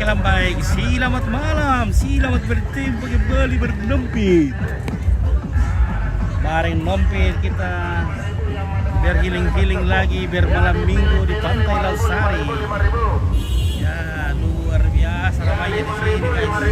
Oke lah baik, selamat malam, selamat berjumpa kembali bernompit. Bareng nompit kita biar healing lagi, biar malam minggu di Pantai Lausari. Ya luar biasa ramainya di sini guys. Ada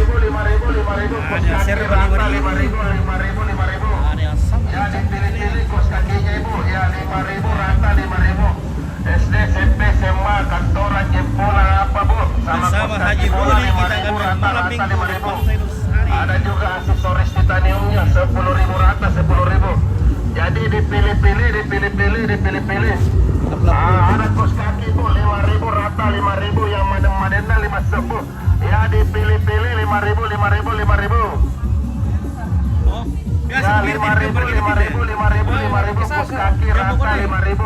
yang serba 5.000, ada yang sampai Ya dipilih-pilih kos kakinya ibu, ya 5.000 rata 5.000. SD, SMP, SMA, kantoran, jempolan apa bu? bersama Haji Budi kita akan malam minggu di Pantai Lausari. Ada juga aksesoris titaniumnya 10.000 rata 10.000. Jadi dipilih-pilih. Ada kos kaki bu 5.000 rata 5.000, yang madem-mademnya 5.000. Ya dipilih-pilih 5.000. Oh, biasa Ya beli 5.000 kos kaki rata 5.000.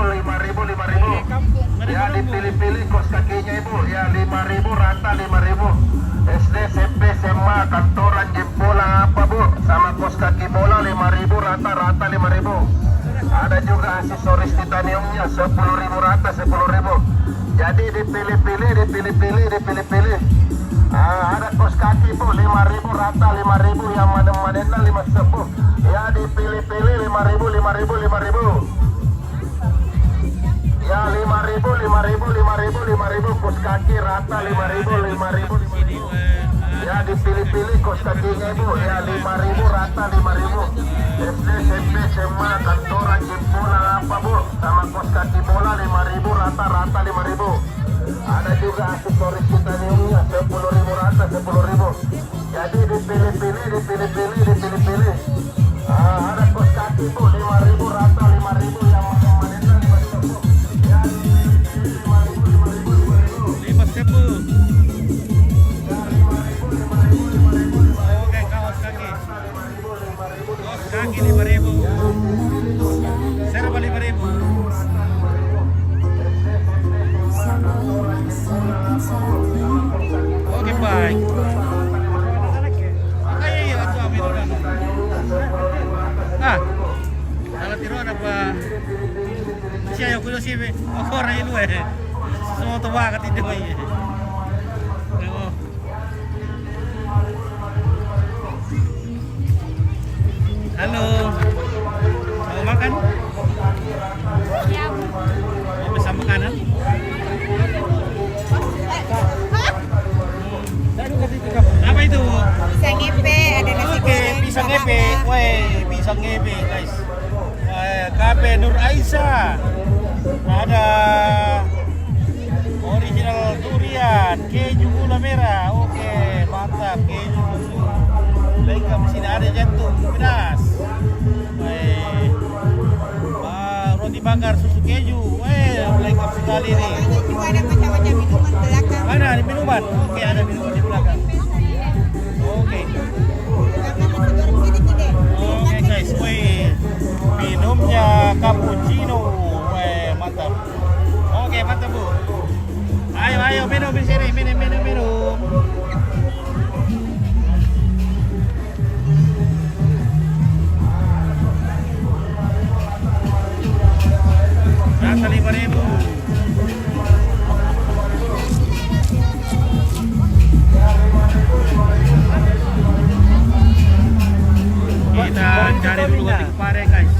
Ya dipilih-pilih kos kakinya ibu, ya 5.000 rata 5.000. SD, SMP, SMA, kantoran, jempolan apa bu? Sama kos kaki bola 5.000 rata 5.000. Ada juga aksesoris titaniumnya 10.000 rata 10.000. Jadi dipilih-pilih. Ada kos kaki bu 5.000 rata 5.000, yang madem-mademnya 5.000. Ya dipilih-pilih 5.000. Ya 5.000 kos kaki rata 5.000. Ya dipilih-pilih kos kakinya ibu, ya 5.000 rata 5.000. SD, SMP, SMA, kantoran, jempolan apa bu? Sama kos kaki bola 5.000 rata 5.000. Ada juga aksesoris titaniumnya 10.000 rata 10.000. Jadi dipilih-pilih. Ada kos kaki bu 5.000 rata 5.000, yang mana-mana 5.000. Ya dipilih-pilih 5.000. Oke, kaos kaki. Kaos kaki 5.000. Serba 5.000. Oke, baik. Kayak aku ambil orang. Dalam tiruan apa? Siya yung kulo siya. Ako rin ilo eh. Sumutuwa ka tindi mo eh. Halo. Mau makan? Siap. Mau pesan makanan? Apa itu? Pisang ngepe, ada nasi goreng. Pisang ngepe. Weh, pisang ngepe guys. Kafe Nur Aisyah. Ada original durian, keju gula merah. Oke, mantap keju susu. Lengkap di sini ada jantung pedas. Roti bakar susu keju. Lengkap sekali nih. Juga ada macam-macam minuman belakang. Mana ada minuman? Oke, ada minuman di belakang. Oke. Oke guys, minumnya cappuccino. Mantap. Oke, mantap bu. Ayo minum di sini, minum. Rata 5.000. Kita cari dulu kopi pare guys.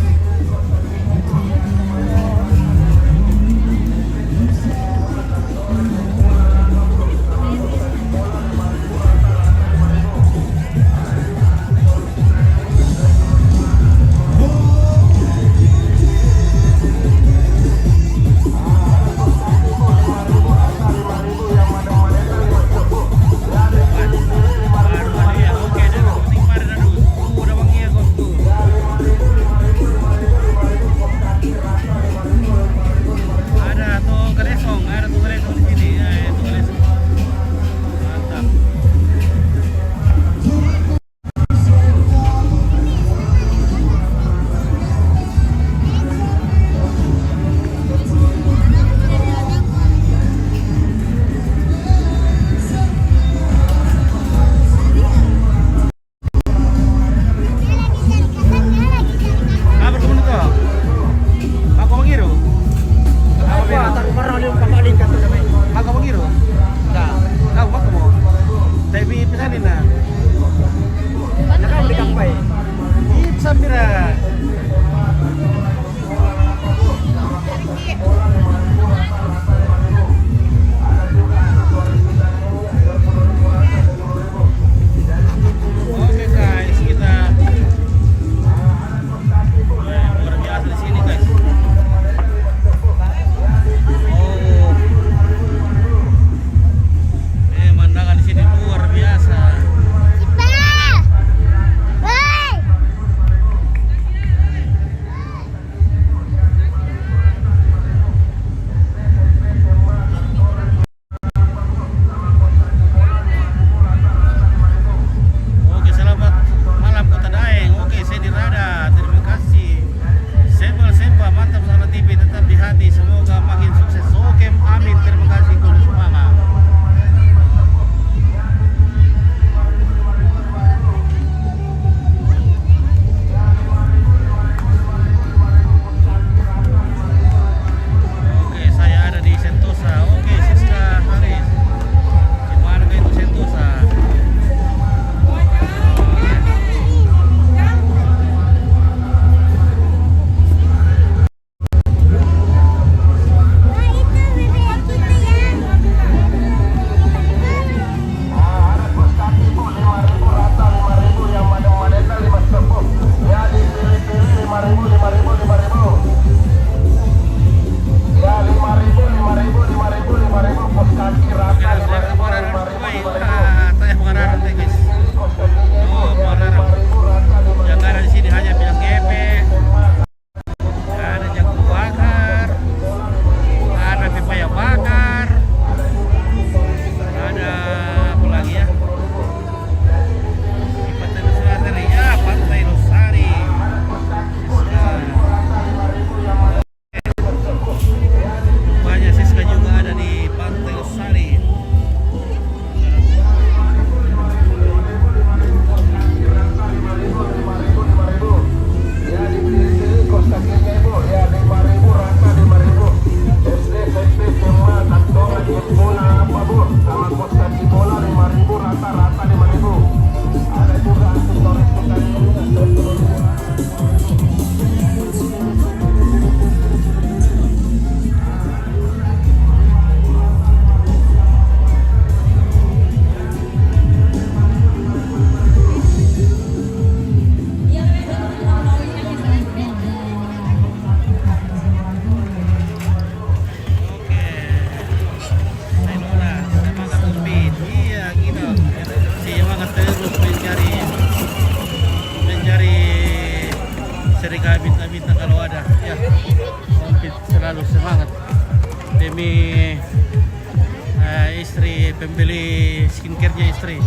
pembeli skincare-nya istri.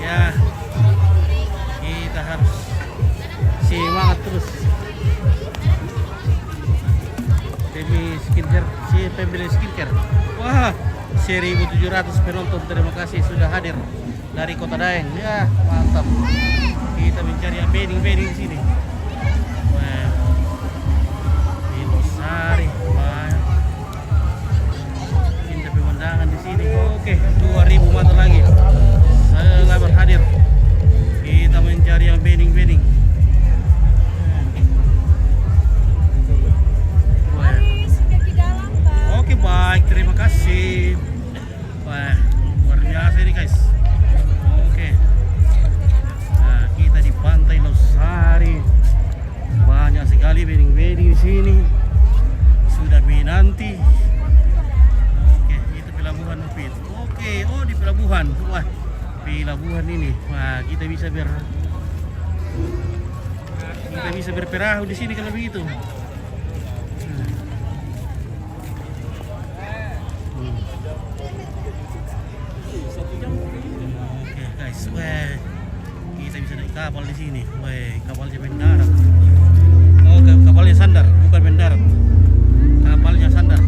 Ya, kita harus semangat terus demi skincare, si pembeli skincare. Wah, 1.700 penonton, terima kasih sudah hadir dari Kota Daeng. Ya, mantap. Kita mencari yang bening-bening di sini. Wah, di Losari, wah, indah pemandangan di sini. Oke, 2.000 mata lagi. Selamat hadir. Kita mencari yang bening-bening. Sudah di dalam, Bang. Oke, baik, terima kasih. Wah, luar biasa ini guys. Oke, nah kita di Pantai Losari, banyak sekali bening-bening di sini. Sudah menanti. Oke, itu pelabuhan Upit. Oke, oh di pelabuhan. Wah, pelabuhan ini. Wah, kita bisa berperahu di sini kalau begitu. Oke guys, weh, kita bisa naik kapal di sini. Weh, kapalnya mendarat. Oh, kapalnya sandar, bukan mendarat. Kapalnya sandar.